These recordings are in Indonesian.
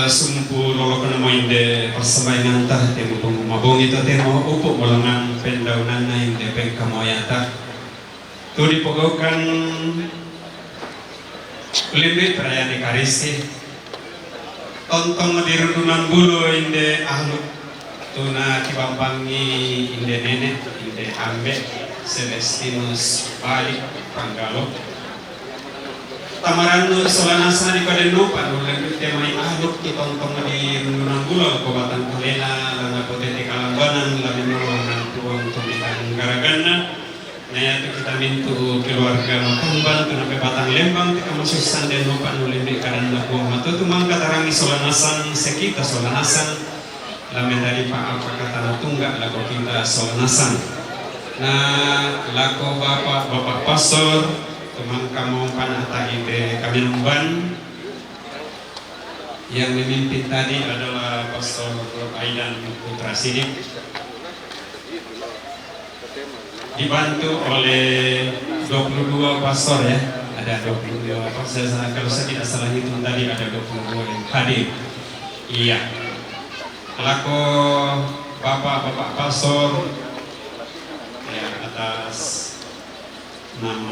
sumpu lolo kana mo inde persembayangan tah temu mabong itu temu upuk molangan pendaunan na inde pengkamoyata tu dipogokan lebih perayaan Ekaristi tontong dirundunan bulu inde ahlu tuna kibambangi inde nenek inde ambe Celestinus balik Panggalo tamaranu solanasa di kadenu panulen temai ahlu tontong dirundunan bulu kobatan kalena lana potete kalambanan labino lana tuang tumikan garagana nah itu kita mintu keluarga Matumban kenapa batang lembang kita masuk sanden lupa nulimbi karena buah matu tu mangka tarangi solanasan sekita solanasan lamen dari pak apa kata tunggak laku kita solanasan nah laku bapak pastor teman kamu panata ide kami numban yang memimpin tadi adalah Pastor Aidan Putra Sidik dibantu oleh 22 pastor ya, ada 22 pastor. Kalau saya tidak salah hitung tadi ada 22 yang hadir. Iya. Laku bapak pastor ya, atas nama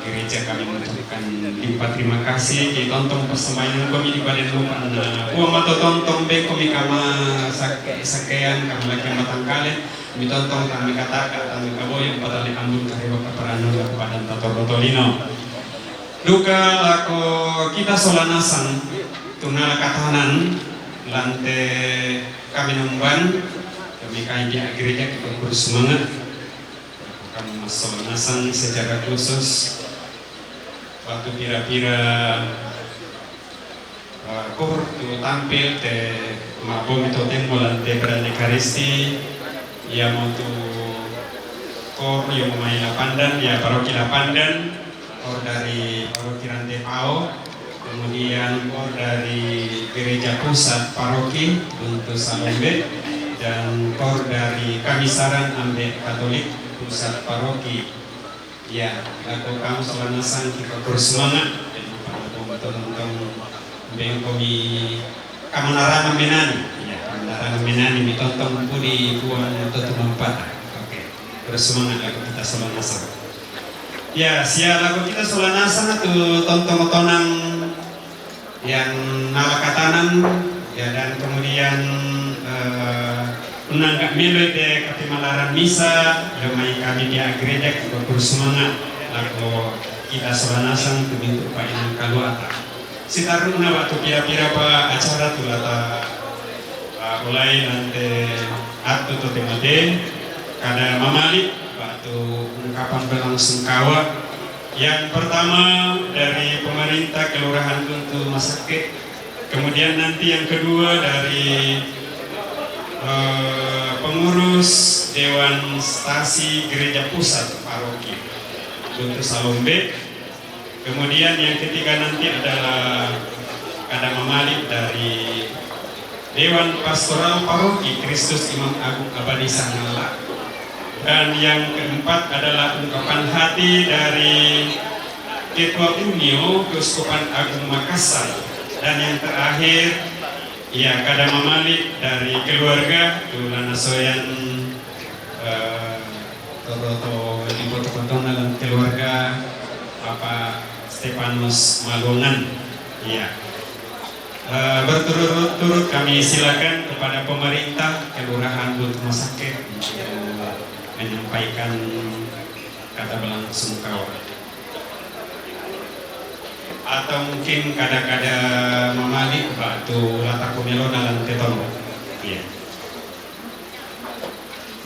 gereja kami mengucapkan limpah terima kasih di tonton persembahyang kami di badan lupa uang atau tonton be kami kama sakean kami lagi matang kali mi tonton kami katakan kami kaboy pada di ambun kari bapak peranu kepada tato rotolino duka lako kita solanasan tunala katahanan lantai kami numban kami kain di gereja kita bersemangat kami solanasan secara khusus waktu pira-pira kor tu tampil te mabom itu tempolan te perayaan Ekaristi ya mau tu kor yang main Lapandan ya paroki Lapandan kor dari paroki Rantai Pao kemudian kor dari gereja pusat paroki untuk Salombe dan kor dari Kamisaran Ambe Katolik pusat paroki ya laku kamu solanasan kita bersemangat dan tonton bengkomi kamanarangan menani ya kamanarangan menani mi tonton pudi puan tonton empat oke bersemangat laku kita solanasan ya sia laku kita solanasan atau tonton yang nalakatanan ya dan kemudian menanggap milu de katimalaran misa lemai kami di gereja kita bersemangat lalu kita solanasan ke bentuk painan kaluata sitaruna waktu pira-pira pa acara tulata mulai nanti atu to temade kada mamali waktu ungkapan berlangsung kawa yang pertama dari pemerintah kelurahan Guntur Masake kemudian nanti yang kedua dari pengurus Dewan Stasi Gereja Pusat Paroki untuk Salombe kemudian yang ketiga nanti adalah ada Mamalik dari Dewan Pastoral Paroki Kristus Imam Agung Abadi Sangala dan yang keempat adalah ungkapan hati dari Ketua Unio Keuskupan Agung Makassar dan yang terakhir ya kada mamalik dari keluarga tulana soyan toto di foto-foto dalam keluarga Bapak Stefanus Magongan ya berturut-turut kami silakan kepada pemerintah Kelurahan Guntur Masake untuk menyampaikan kata belasungkawa atau mungkin kada-kada mamalik batu lataku melo dalam teton iya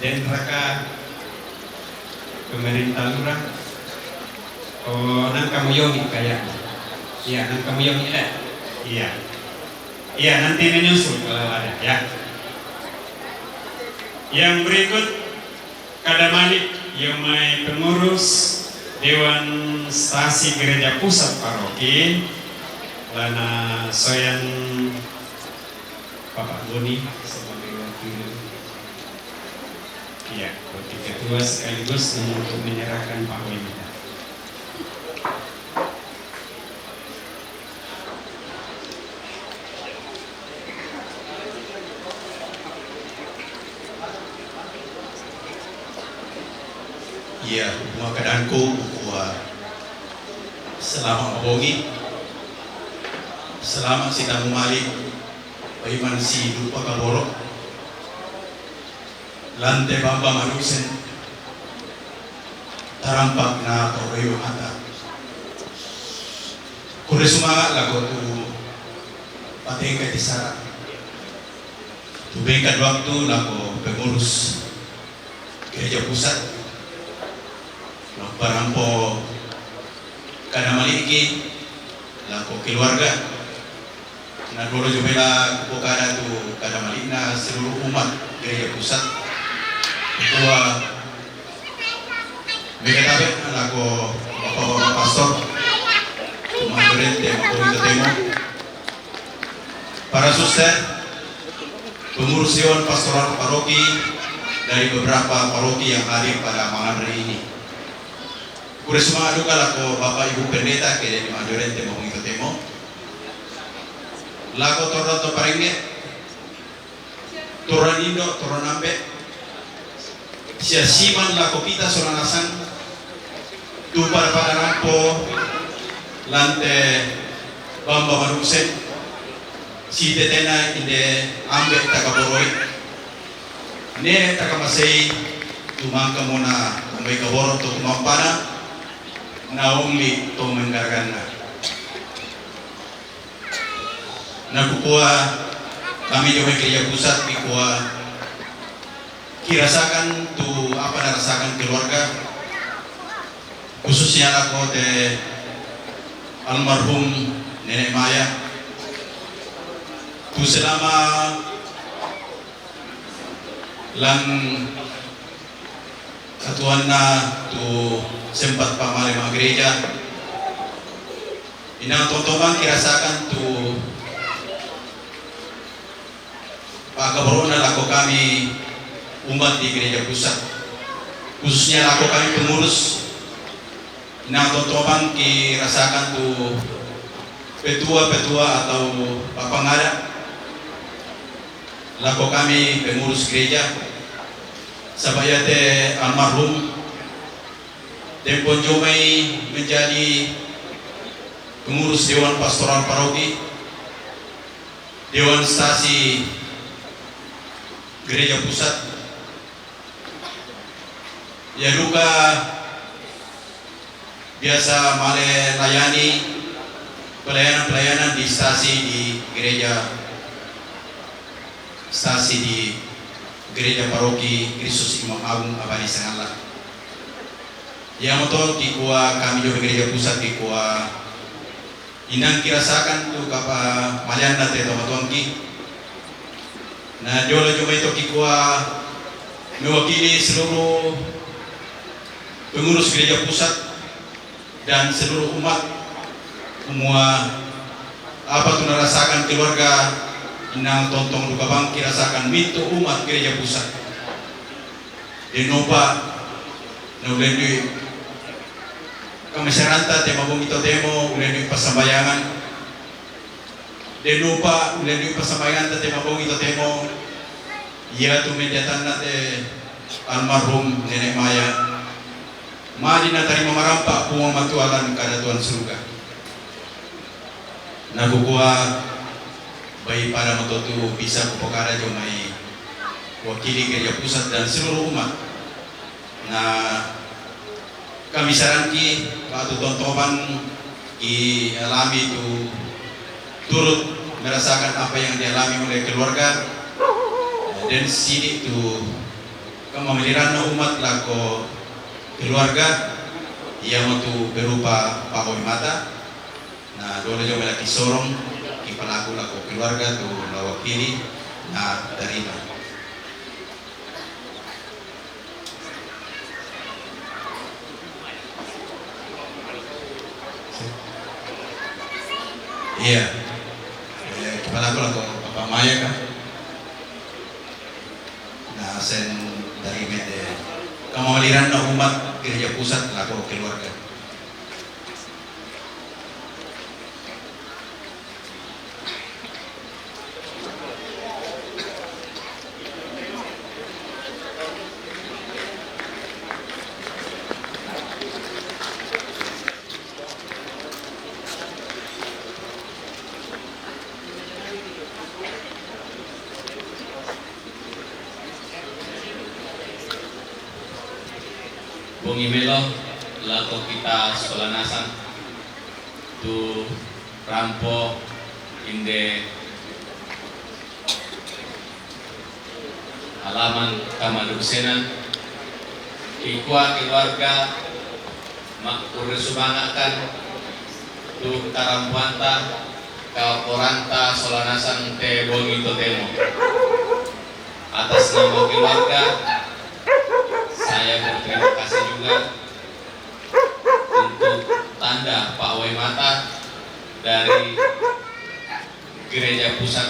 dan raka pemerintah lurah nang kamu yogi kayak iya nang kamu yogi iya nanti menyusul kalau ada ya yang berikut kada malik yang mai pengurus Dewan Stasi Gereja Pusat Paroki lana soyan Bapak Goni sebagai wakil ya wakil ketua sekaligus untuk menyerahkan Pak Wimi Iya, mga kadangko kuha selama mabongi, selama sita mumalik, paiman si lupa kaborok, lantai bamba manusen, tarampak na kawayo mata. Kure sumangat lago tu patay ka disara. Tubeng waktu lago pengurus gereja pusat. Parampo kada maliki lago keluarga. Na dulu jumela ko kada tu kada malikna seluruh umat gereja pusat. Ketua Megatabe lago bapak-bapak pastor, Madurente Makorito Temo, para suster, pengurus dewan pastoral paroki dari beberapa paroki yang hadir pada malam hari ini. Kure semua duka lako Bapak Ibu Pendeta ke dari Madurente Makorito Temo, lako Toronto Paringe, Toranindo, Toronambe, siasiman lako kita soranasan, tu para rampo lante bamba manusen si tetena inde ambe takaboroi ne takamasei tumangka mona ambe kaboro to kumampana na ungli to menggargana na kukua kami juga gereja pusat kikua kirasakan tu apa narasakan keluarga khususnya aku de almarhum Nenek Maya tu selama lang katuanna tu sempat pamali mga gereja inang tontoman kirasakan tu pagkabaroon na lako kami umat di gereja pusat khususnya lako kami pengurus inang tontoman kirasakan tu petua-petua atau papangada lako kami pengurus gereja sabayate almarhum Tempon Jomai menjadi pengurus Dewan Pastoral Paroki Dewan Stasi Gereja Pusat ya duka biasa melayani pelayanan-pelayanan di stasi di gereja paroki Kristus Imam Agung Abadi Sangala. Yang motor kikua kami juga gereja pusat kikua inang kirasakan tu kapa malian nate teman-teman ki. Nah jolo juga itu kikua mewakili seluruh pengurus gereja pusat dan seluruh umat semua apa tuh rasakan keluarga inang tontong luka bang kirasakan minto umat gereja pusat denopa nulendi kami seranta tema bung itu demo ulendi pasambayangan denopa ulendi pasambayangan tema bung itu demo ia tuh mediatan nate almarhum Nenek Maya madi na tarima marampa puang matualan kada Tuhan surga nagukua bayi para matotu bisa kupokara jomai wakili gereja pusat dan seluruh umat na kami saranki waktu tontoban ki alami itu turut merasakan apa yang dialami oleh keluarga dan sini itu kemamiliran umat lako keluarga yang itu berupa pahoy mata. Nah, dole jo melaki sorong ki pelaku lako keluarga tu lawakili na terima. Iya. Pelaku lako Bapak Maya kan. Nah, sen dari mede kemamiliran na umat gereja pusat lako keluarga. bongi melo lato kita sekolah nasan tu rampo inde halaman Kamadusenan ikwa keluarga mak uresumangakan tu karampuanta kau koranta solanasan te bongi totemo. Atas nama keluarga saya berterima kasih juga untuk tanda Pak Waimata dari Gereja Pusat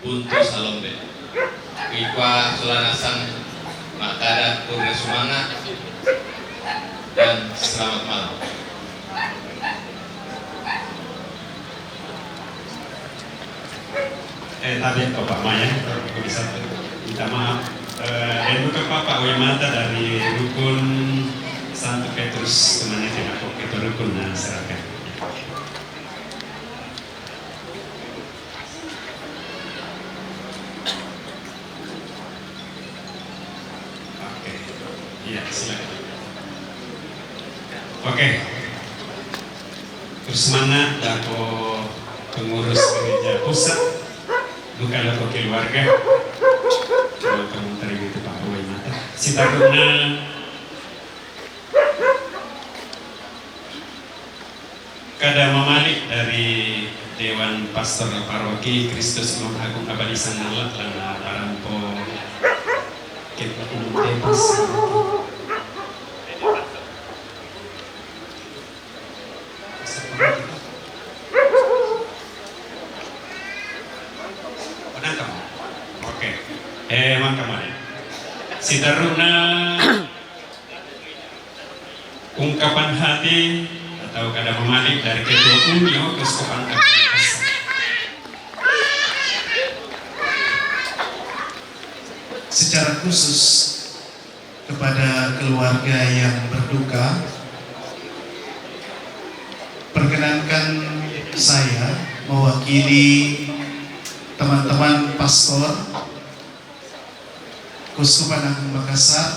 Buntu Salombe. Ikwa solanasan makada kurnia semangat dan selamat malam. Tadi Pak Maya, kalau bisa minta maaf. Dan bukan Pak Waimata dari rukun Santo Petrus temannya tidak kok itu rukun serahkan. Oke, iya silakan. Oke, terus mana dako pengurus gereja pusat, bukan dako keluarga. Kalau kamu terima itu Pak Waimata, si taruna kada memalik dari Dewan Pastor Paroki Kristus Imam Agung Abadi Sangalat lana parampo kita umum bebas. Si taruna ungkapan hati atau kada memalik dari Ketua Unio Keuskupan Agung Makassar. Secara khusus kepada keluarga yang berduka, perkenankan saya mewakili teman-teman pastor Keuskupan Agung Makassar,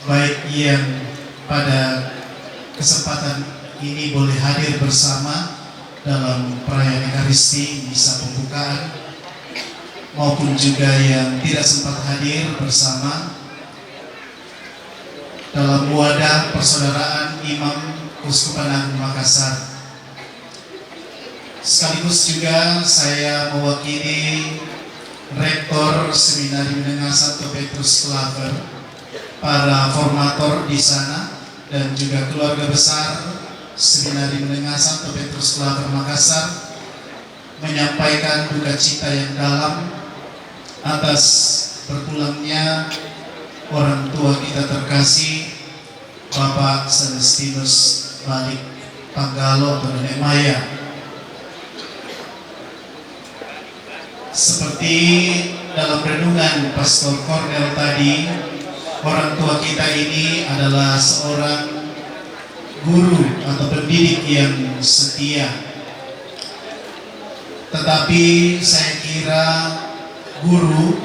baik yang pada kesempatan ini boleh hadir bersama dalam perayaan Ekaristi misa pembukaan, maupun juga yang tidak sempat hadir bersama dalam wadah persaudaraan Imam Keuskupan Agung Makassar. Sekaligus juga saya mewakili Rektor Seminari Menengah Santo Petrus Klaver, para formator di sana, dan juga keluarga besar Seminari Menengah Santo Petrus Klaver Makassar menyampaikan duka cita yang dalam atas berpulangnya orang tua kita terkasih Bapak Celestinus Balik Panggalo atau Nenek Maya. Seperti dalam renungan Pastor Cornel tadi, orang tua kita ini adalah seorang guru atau pendidik yang setia. Tetapi saya kira guru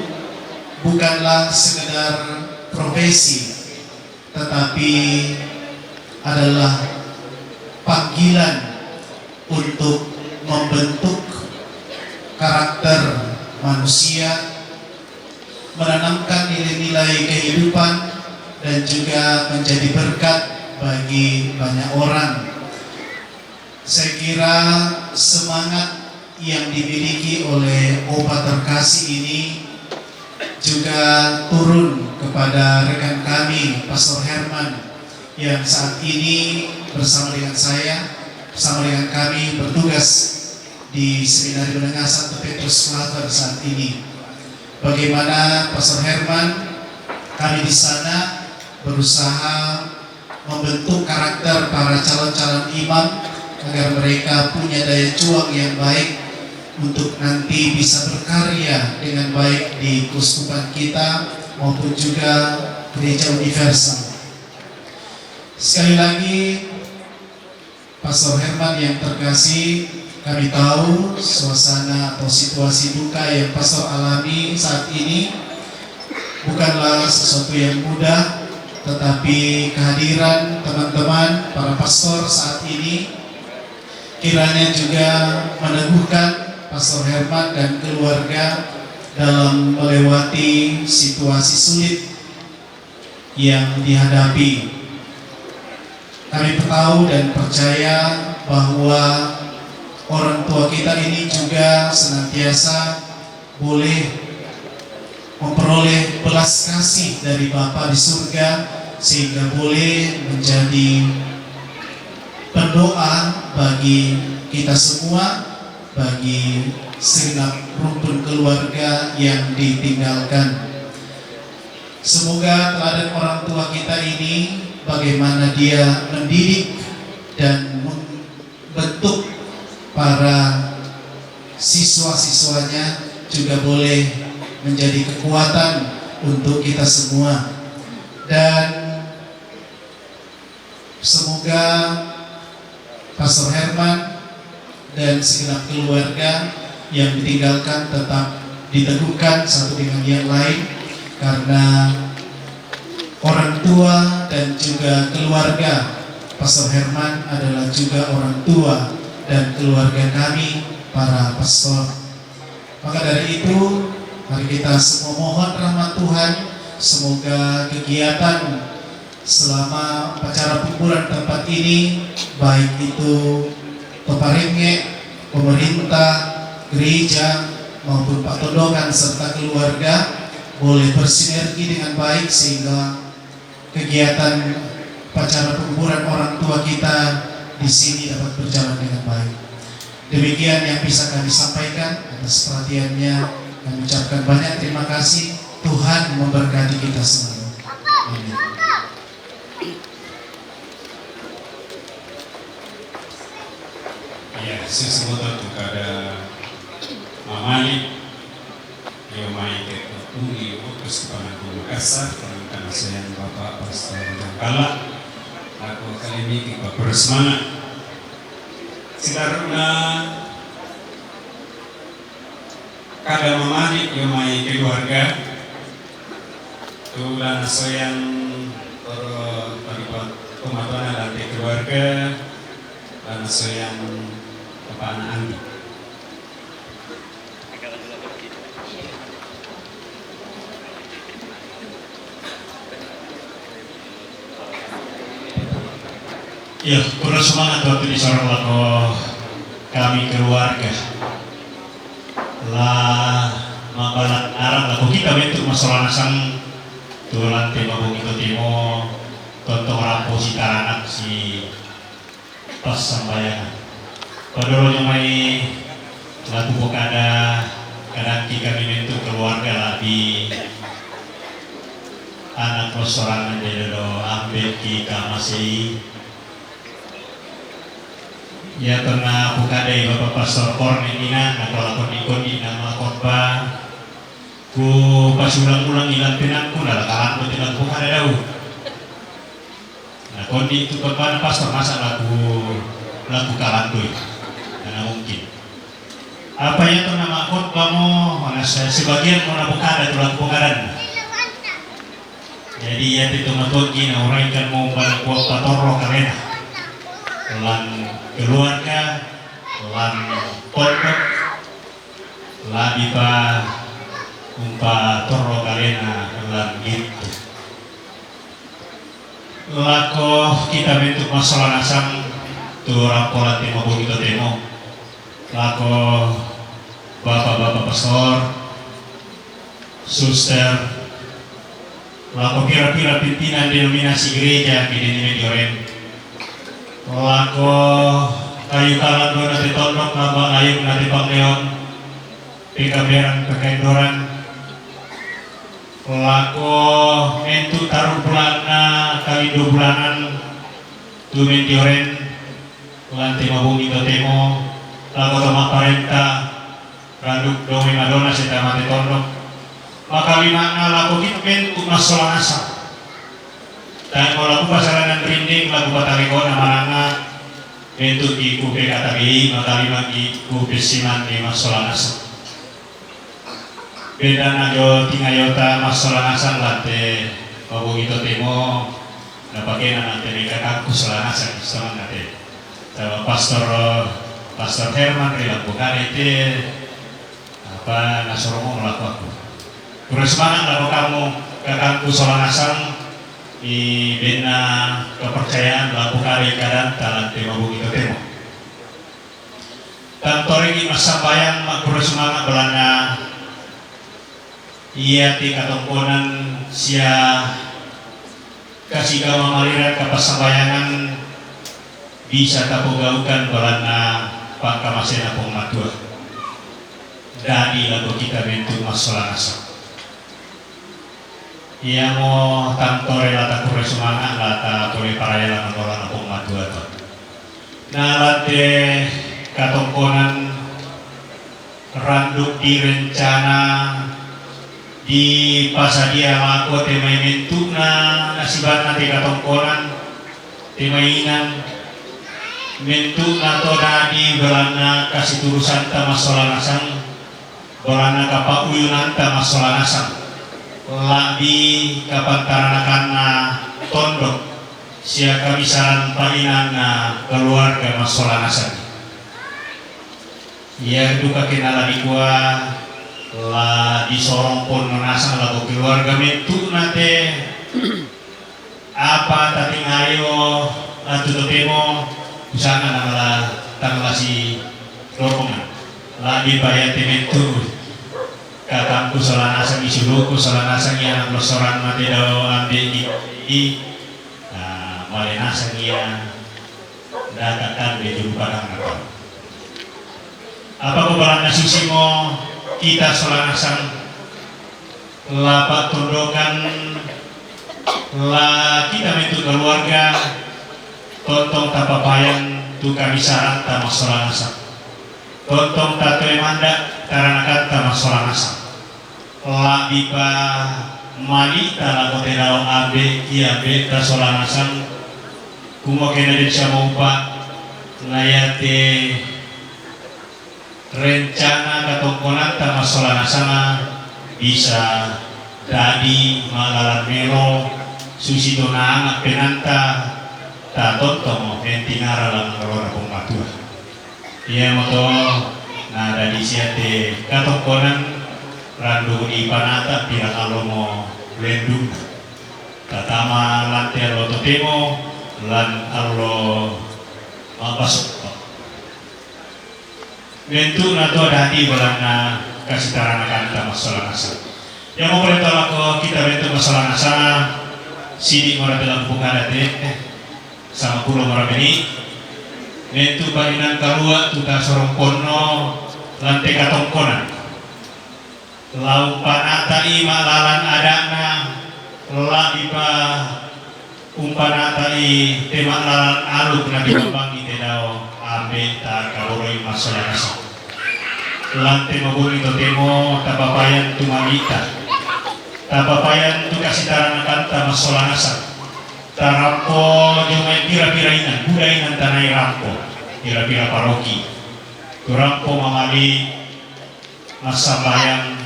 bukanlah sekedar profesi, tetapi adalah panggilan untuk membentuk karakter manusia, menanamkan nilai-nilai kehidupan, dan juga menjadi berkat bagi banyak orang. Saya kira semangat yang dimiliki oleh Opa terkasih ini juga turun kepada rekan kami Pastor Herman yang saat ini bersama dengan saya, bersama dengan kami bertugas di Seminari Menengah Santo Petrus Klaver saat ini. Bagaimana Pastor Herman, kami di sana berusaha membentuk karakter para calon-calon imam agar mereka punya daya juang yang baik untuk nanti bisa berkarya dengan baik di keuskupan kita maupun juga gereja universal. Sekali lagi, Pastor Herman yang terkasih, kami tahu suasana atau situasi duka yang Pastor alami saat ini bukanlah sesuatu yang mudah, tetapi kehadiran teman-teman para pastor saat ini kiranya juga meneguhkan Pastor Herman dan keluarga dalam melewati situasi sulit yang dihadapi. Kami tahu dan percaya bahwa orang tua kita ini juga senantiasa boleh memperoleh belas kasih dari Bapa di surga, sehingga boleh menjadi pendoa bagi kita semua, bagi segenap rukun keluarga yang ditinggalkan. Semoga teladan orang tua kita ini, bagaimana dia mendidik dan membentuk para siswa-siswanya, juga boleh menjadi kekuatan untuk kita semua. Dan semoga Pastor Herman dan segenap keluarga yang ditinggalkan tetap diteguhkan satu dengan yang lain, karena orang tua dan juga keluarga Pastor Herman adalah juga orang tua dan keluarga kami para pastor. Maka dari itu, mari kita semua mohon rahmat Tuhan. Semoga kegiatan selama acara pengumpulan tempat ini, baik itu Toparenge, pemerintah, gereja, maupun Pak Tondokan serta keluarga, boleh bersinergi dengan baik sehingga kegiatan acara pengumpulan orang tua kita di sini dapat berjalan dengan baik. Demikian yang bisa kami sampaikan. Atas perhatiannya kami ucapkan banyak terima kasih. Tuhan memberkati kita semua. Amin. Ya, sesuatu kepada Mamali yang main ke Uli Utus kepada Guru Kasar karena sayang Bapak Pastor Jangkala. Aku kali ini kita bersemangat. Sekarang kada Mamali yang main keluarga. Tulan sayang terlibat pematuan dan keluarga dan sayang Bapak Andi. Ya, kurang semangat waktu di seorang lako kami keluarga. Lah mabalat arang lako kita bentuk masalah nasang tulan tema bukito timo tonton rampo si taranak si pas sambayangan. Padahal yang mai lagu pokada kadang kami bentuk keluarga lah di anak restoran jadi do ambil kita masih. Ya karena bukadai Bapak Pastor Kornelina atau lakon-ikon nama khotbah ku pas ulang-ulang ilang pinangku nalakalan ku tidak bukada daw. Nah kondi itu khotbah pastor masa lagu kalantoy karena mungkin apa yang itu nama khotbah mo mana sebagian mo na bukada tulang bukadan. Jadi ya itu matogi na orang kan mau pada kuat patorro karena lan keluarga, lan pondok, labi pa umpa toro kalena lan gitu. Lako kita bentuk masalah nasang tu raporan temo begitu temo. Lako bapak-bapak pastor, suster, lako kira-kira pimpinan denominasi gereja di Medioren. Lako kayu kalan doa nanti tondok lambang ayam nanti pangleon pikaberan pekendoran. Lako mentu taruh bulana kali 2 bulanan tu Medioren lantai mabungi to temo. Lako toma parenta randuk domi madona seta mati tondok. Maka limana lako kita mentu masalah nasa. Dan kalau aku pasaran berinding lagu Patalikon amananga bentuk di kupe katabi maka lima di kupe siman di masalah nasa. Beda najo tingayota masalah nasa lante babu itu temo napakena nanti kakakku selanasan semangat Pastor Herman bilang bukan itu apa nasurumu melakukan aku. Terus semangat lalu kamu kakakku selanasan di bina kepercayaan laku kari kadang talan tema bukit temo. Tantori masa bayang makro semangat belanda ia tika tongkonan sia kasih gama maliran kapasambayangan bisa tapugaukan belanda pangkamasena pengmatua dari lagu kita bentuk masalah nasa ia mau tantore lata kure semangat lata kure paraya lana bola pengmatua to nalate katongkonan randuk direncana di pasadia mako temai mentuna nasibat nanti katongkonan temainan mentuna toda di belana kasih turusan tamasola nasang belana kapa uyunan tamasola nasang labi kapantaranakanna tondok sia kabisaran palinana keluarga masola nasang ia duka kenala di gua la di sorong pun menasang lagu keluarga mentu nate apa tadi ngayo atu temo usana nangala tangla si lorongan la di bayate mentu kakangku solanasang isuluku solanasang ia nang losoran mate dao ambil di malenasang ia datakan di juru padang nakal apa kebalangan susimo kita solanasang lapak tondokan la kita mentu keluarga tontong tapapayan tu kami saran tama solanasang tontong tatoe manda taranakan tama solanasang la bipa malita la koterao abe kiabe ta solanasang kumo kena desa maupa layate rencana katongkonan tama solanasanga bisa dadi malalan melo susi donang penanta ta tontomo entinara lang ngalora pematua iya moto na dadi siate katongkonan randu di panata pirang alomo lendung tatama lantai alo totemo lan alo mapasok bentuk nato dadi belana kasih taranakan ta masalah nasa yang mau perintah ko kita bentuk masalah nasa sidik mara dalam pungadate sama pulau marabeni bentuk balinan kalua tuta sorong kono lantai katongkonan lau panata ima lalan adana la ipa umpanata i tema lalan aluk na dibangi tedao ambe ta kaloroi masalah nasa lante mabuni to temo tapapayan tumalita tapapayan tu kasih taranakan ta masalah nasa tarampo jumai pira-pira inan budainan tanai rampo pira-pira paroki turampo mamali masambayang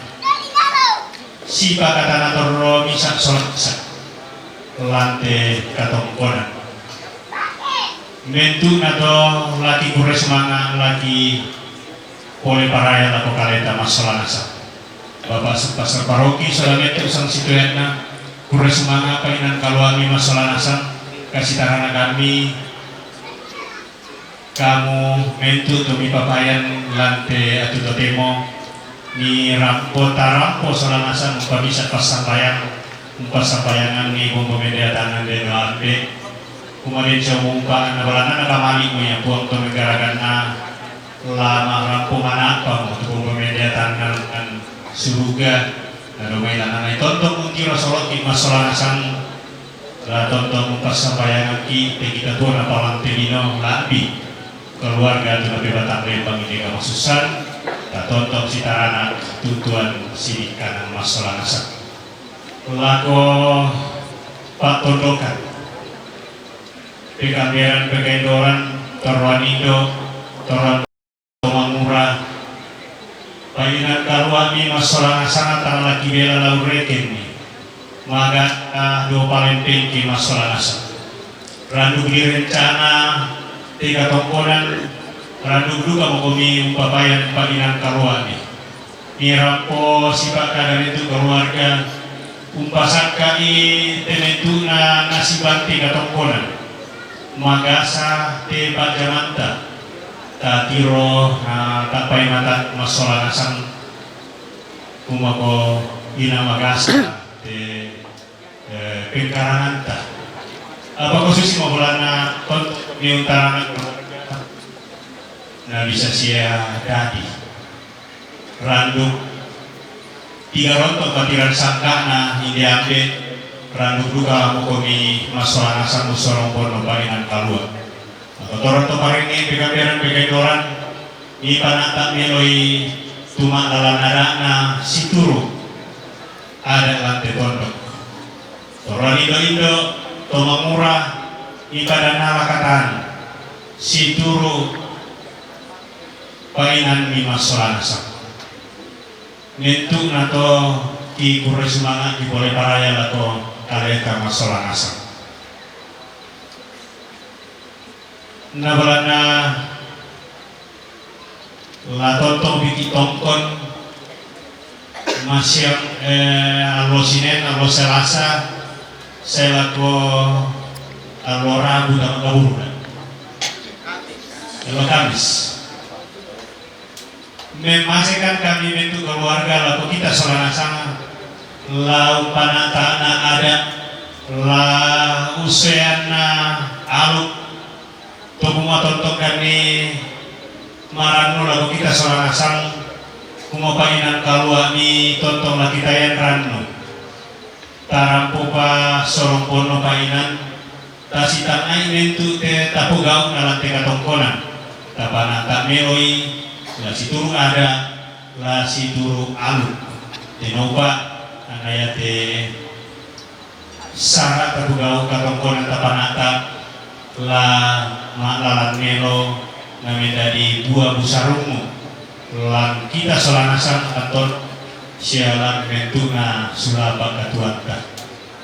sipa katana torro misak solat lante katongkonan mentu nato laki kure semanga laki pole paraya lako kaleta masalah nasa bapak pasar paroki solamete usang situetna kure semanga kalinan kaluami masalah nasa kasih tarana kami kamu mentu tumi papayan lante atu totemo ni rampo tarampo sola nasa muka bisa pasampayangan ni bumbu media tangan de doabe kumarin siya mumpa na balana nakamali mo yan buang tumigaragan na lama rampo manapa mo bumbu media tangan kan suruga na lumay lang na itontong untiro solot ki masola nasang la tontong pasampayangan ki kita tuwa na palang telino labi keluarga tu nabi batang rembang ini kamasusan tatontok si tarana tutuan si kanang masalah nasa lako pak tondokan pekamberan pegendoran torwanido torwan mangura painan kaluami masalah nasa tanah lagi bela laureken ni maga do palempeng ki masalah nasa randu direncana tiga tongkonan randu duka mokomi umpapayan paginan kaluani mirampo sipak kadang itu keluarga umpasakai tementuna nasiban tiga tongkonan magasa te bajamanta tatiro tapai mata masola nasang kumako ina magasa te pengkarananta apa khusus maulana untuk miuntaran na bisa sia dadi randuk tiga rontok batiran sangkana hindi ambil randuk duka mokomi masalah nasang musorong pono parinan kalua kotoran to paringi pekaberan pekaidoran ipanata meloi tuma dalam nadana situru ada lantai pondok toran indo tomamura ipadana lakatan situru painan mi masalah nasang nentu nato ki kurre semangat di boleh paraya lato kaleka masalah nasang nabalana lato biki tongkon masyam alo sinen alo selasa saya lako alo rabu dan kabur alo kamis memastikan kami bentuk keluarga lalu kita solana sama lau panatana ada la usiana aluk tobuma tonton kami marano lalu kita solana sang kumopainan kalua mi tonton la kita yang rano tarampo pa sorong pono painan tasitan ay bentuk te tapugau nalang teka tongkonan tapanata meloi la situru ada la situru alu tenoba anayate sara terugau katongkonan tapanata la malalan melo namedadi buah busarungu lan kita solanasan aton sialan mentuna sulapa katuanta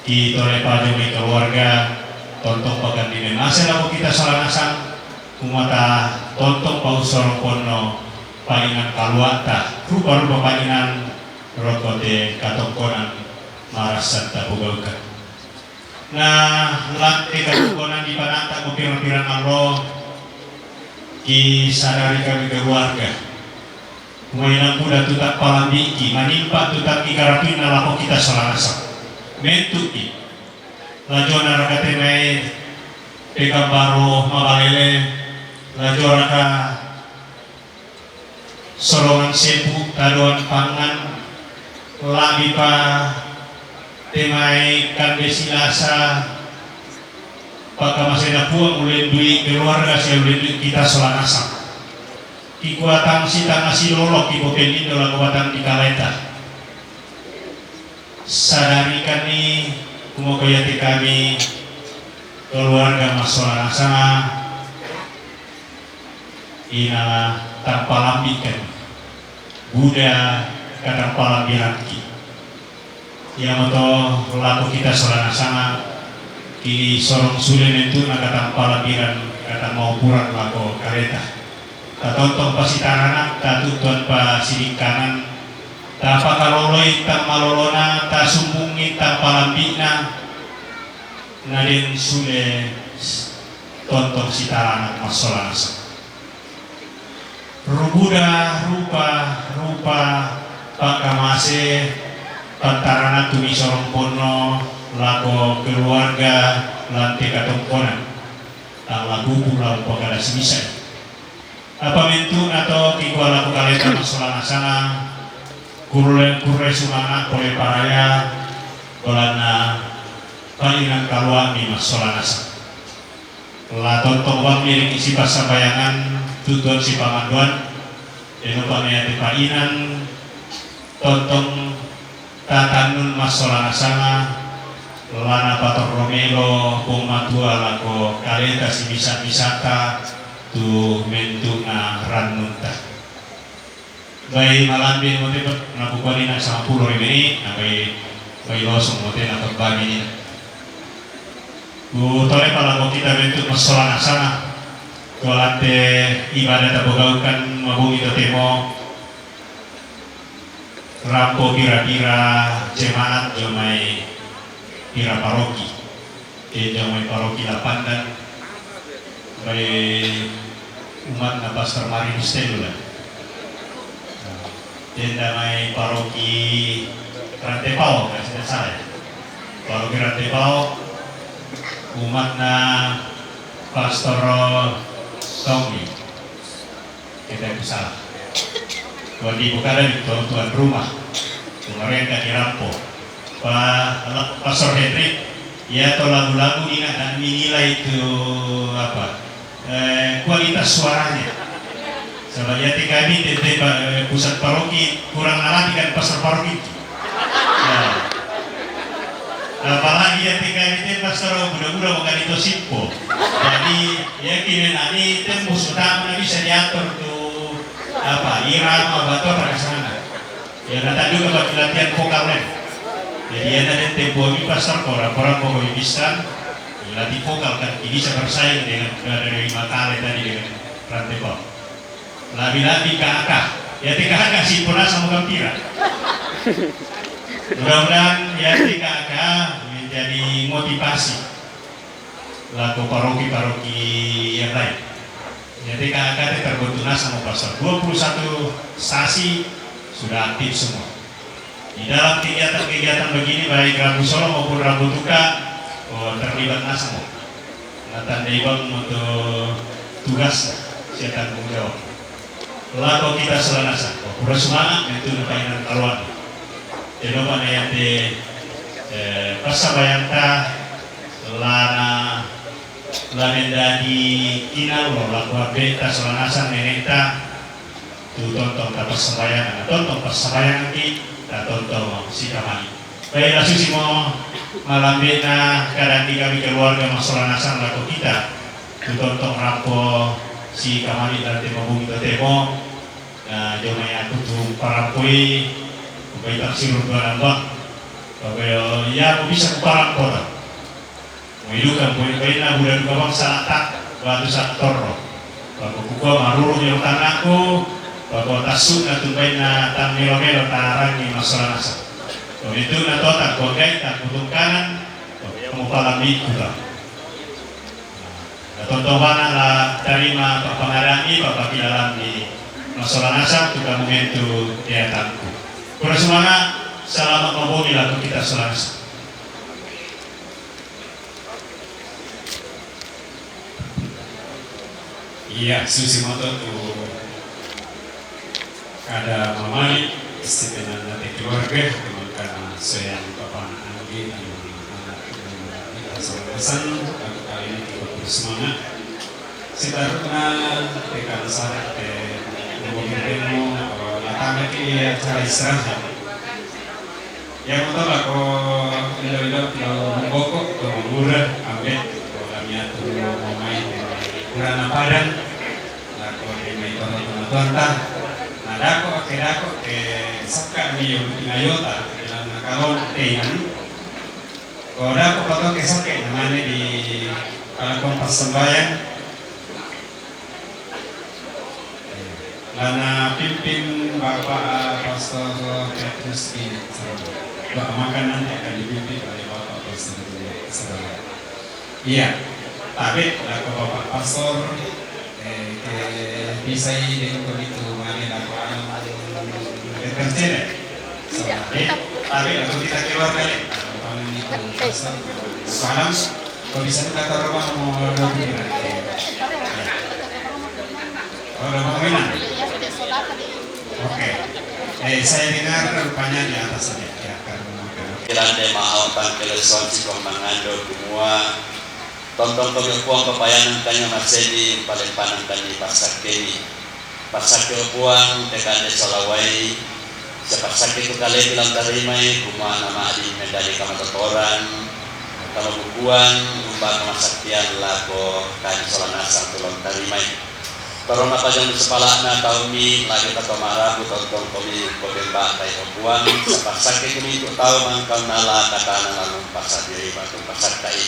di tole pajomi keluarga tonton pagan di masih lalu kita solanasan kumata tonton pau sorong pono painan kaluata rupa-rupa painan rokote katongkonan marasan tapugaukan nah lantai katongkonan di panata kupirang-pirang Allah ki sadari kami keluarga mainan muda tutak palambiki manimpa tutak ikarapin nalako kita salarasa mentuki lajona rakate mai pekambaro mabalele lajona ka sorongan sepu taduan pangan lagi pa temai kande silasa paka masih puang ulin dui keluarga saya ulin dui kita solanasa kikuatan si tanah si lolok ibu pendindo la kuatan di kaleta sadari kami kumokoyati kami keluarga mas solanasa ina tanpa lambikan Buddha kadang palang biraki yang atau laku kita solana sama ki sorong sulen itu nak kadang palang biran kadang mau puran laku kareta katontong pasitaranak tatutuan pa sidik kanan tapa kaloloi tak malolona tak sumbungi tak palambina nadin sule tontong sitaranak mas solana sama rubuda rupa pakamase pantarana tumi sorong pono lako keluarga lantai katongkonan tak lagu pulau pagada semisal apa mentu atau kikuala laku kaleta masolana sana kurre sumana kole paraya golana palingan kalua mi masolana sana la tontong wang miring isi pasabayangan tutuan si pamanduan dan upamanya painan tontong tatanun masolana sana lana pator romelo pumatua lako kaleta si misata tu mentuna ranunta bayi malambin mote nakukualina sama pulo ini bayi losong mote nakabagi Tole pala kita bentuk masalah sana. Kualate ibadah tabogaukan mabung itu temo rampo pira-pira jemaat jomai pira paroki. Jomai paroki lapandan baik umat na pastor Marinus Telula. Jendamai paroki Rantepao kasih saya. Paroki Rantepao umat na pastor Tommy kita bisa. Kalau dibuka dari tuan rumah kemarin kan dirampo. Pak Pastor Hendrik ya atau lagu-lagu ini dan menilai itu apa kualitas suaranya. Sebabnya kami di pusat paroki kurang alami kan pastor paroki. Nah, apalagi ya kami pastor budak-budak bukan itu simpo. Jadi ya kini nanti tembus utama bisa diatur tuh apa irama batu apa kesana. Ya nanti juga bagi latihan vokal lain. Jadi ada tempo ini pastor orang mau bisa latih vokal kan bisa bersaing dengan dari Makale tadi dengan Rantepao. Lebih-lebih kakak ya kakak si pernah sama gembira. Mudah-mudahan ya kakak menjadi motivasi laku paroki-paroki yang lain. Jadi kakak terbentuk sama pastor 21 stasi sudah aktif semua. Di dalam kegiatan-kegiatan begini baik Rabu Solo maupun Rabu Duka terlibat nasmo. Nathan Deibang untuk tugas saya tanggung jawab. Lalu kita selanasa, bersemangat itu painan karuan. Jadi mana yang di pasabayanta lana menjadi kinal lalu beta selanasa neneta tu tonton tapas sembayangan, tonton pas sembayangan kita tonton si kamani. Baiklah susi mau malam beta kadang kami keluarga masalah nasan laku kita tu tonton rampo si kamani dan temo bumi temo jomai aku tu parampoi baik taksir dua nambah bagai ya aku bisa kuparampo tak mengidukan poin-poin na bulan bawang salatak batu saktor bago kuko maruru yang tanahku bago tasuk na tumbay na tang melo-melo tarang ni masalah nasa itu na totak bogay tak putung kanan mau palami juga tontonan lah terima pengarani bapak dalam di masalah nasa juga momentu dia tangku bersemangat selamat membumi lalu kita selesai. Iya, susi moto tuh ada mamani istimewa nanti keluarga dengan karena saya bapak Anggi dan anak kita sama-sama kali ini kita bersemangat. Kita pernah tekan saat ngomongin datang lagi acara istirahat. Yang utama kok tidak menggokok atau murah ambil dalamnya tuh mau main kurang padan. Tonton, nada ko ke sakka ni yung inayota ilang nakaroon tengan. Koda ko pato ke sakka naman di kalakong pasambayan. Lana pimpin Bapak Pastor Petrus di Bapak makan nanti akan dipimpin oleh Bapak Pastor Saudara. Iya, tapi laku Bapak Pastor bisa dengan begitu mana dapat terjadi. Tapi kalau kita keluar kali, kalau itu salam, kalau bisa kita taruh rumah mau dorong oh, rumah mainan. Oke. Saya dengar rupanya di atas saja. Ya, Kilande mahal pangkeleson si pemangando semua. Tonton kebuang kepayanan kanya masedi paling panang kani pasak kini pasak kebuang tekan solawai sepasak itu kali bilang tarimai kuma nama adi medali kamatotoran kama bukuan umba kemasaktian lago kani solanasang tulong tarimai Torona pajang sepalakna taumi lagi tato marabu tonton komi kobemba kai kebuang sepasak itu tahu mangkau nala katana lalu pasak diri batu pasak kai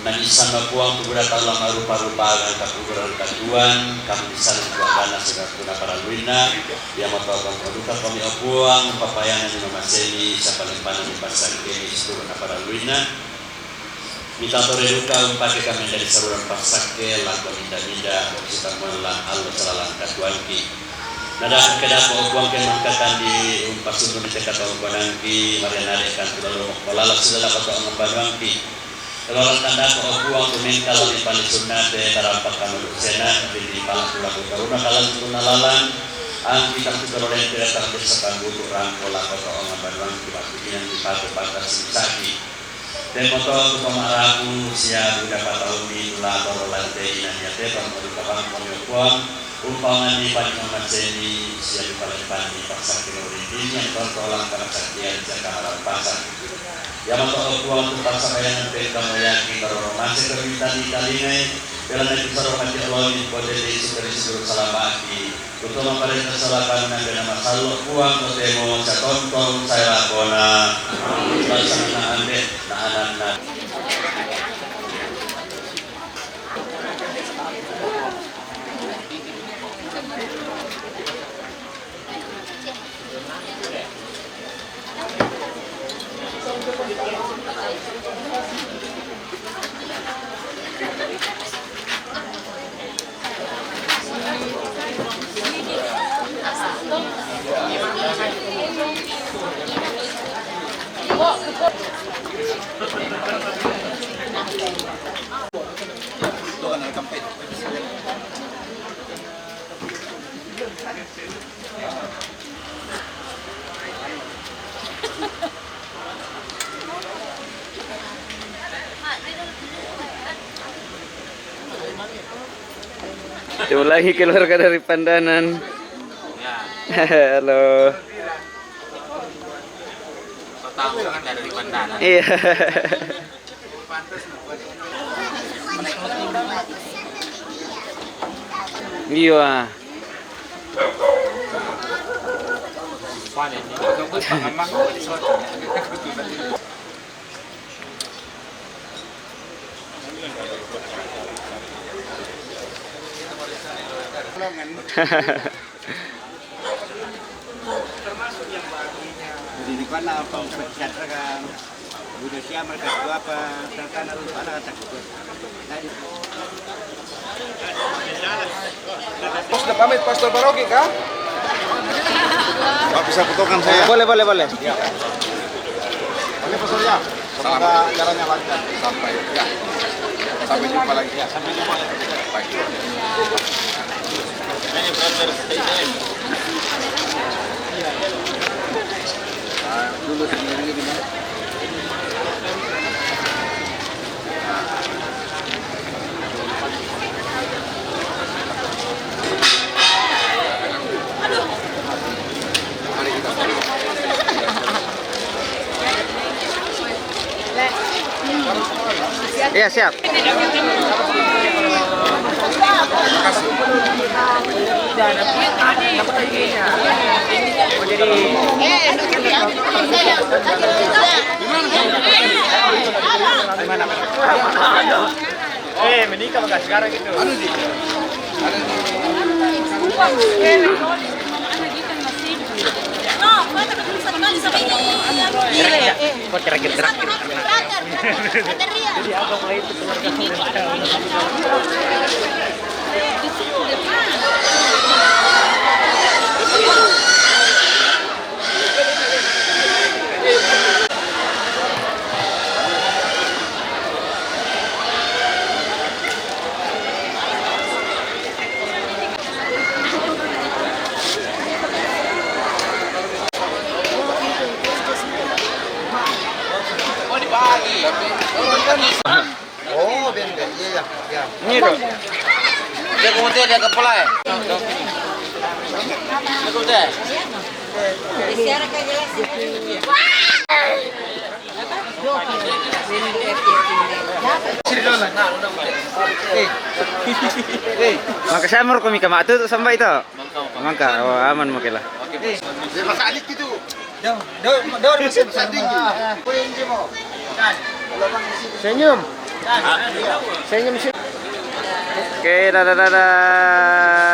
Nanisan mapuang paguratan lang rupa-rupa ang kapuguran kaduan, kamunisan ng kuwagana sa kapuna para luina, yang matawag produka kami apuang, papayanan ni Mama Seli sa palimpanan ni Pasang Kemi sa para luina. Mitato reduka umpake kami dari saluran Pasake, langkah minda-minda, kita melang Allah selalang kaduanki. Nada kedapo apuang kemangkatan di umpasun di tekat apuanangki, marianade kan lalu melalak segala kata mengambanangki. Kalau tanda keokuang tumingkal di paling sunnah de tarampak kami sena di palang pulang karuna kalan tunalalan ang kita tukarolen tidak terjadi sepan butuh rangkola kota orang baruang di waktu yang dipakai batas sisaki dan motor pemaraku siap udah 4 tahun di lator lantai inanya de pemadu kapang penyokuang umpangan di paling Muhammad Seni siap di paling pandi pasar kilorin yang kontrolan karena saktian Jakarta pasar. Yang untuk uang pasar yang mereka meyakini kalau masih terminta di kalingai dalam itu sarung hati Allah di potensi dari seluruh salamati untuk memperoleh kesalahan dan nama masalah uang ketemu saya tonton saya lakona pelaksanaan deh anak-anak. Lagi keluarga dari Pandanan. Halo. Tahu kan dari Pandanan. Iya. Iya. Termasuk yang baginya di mana apa kan udah siapa mereka apa tentang lalu anak takut Sudah pamit Pastor Paroki kah? Pak bisa fotokan saya? Boleh. Boleh Pastor ya. Semoga jalannya lancar sampai ya. Sampai jumpa lagi ya. Sampai jumpa lagi. Baik. Ini brother stay safe. Dulu sendiri di mana? Iya, siap. menikah maka sekarang gitu. Oh, bien, iya. Ini dong. Dia kemudian dia kepala ya. Kemudian. Maka saya mau kami kemak tu sampai itu. Maka aman mungkin lah. Masa alik gitu. Daun masih besar tinggi. Senyum. Oke, dadah dadah.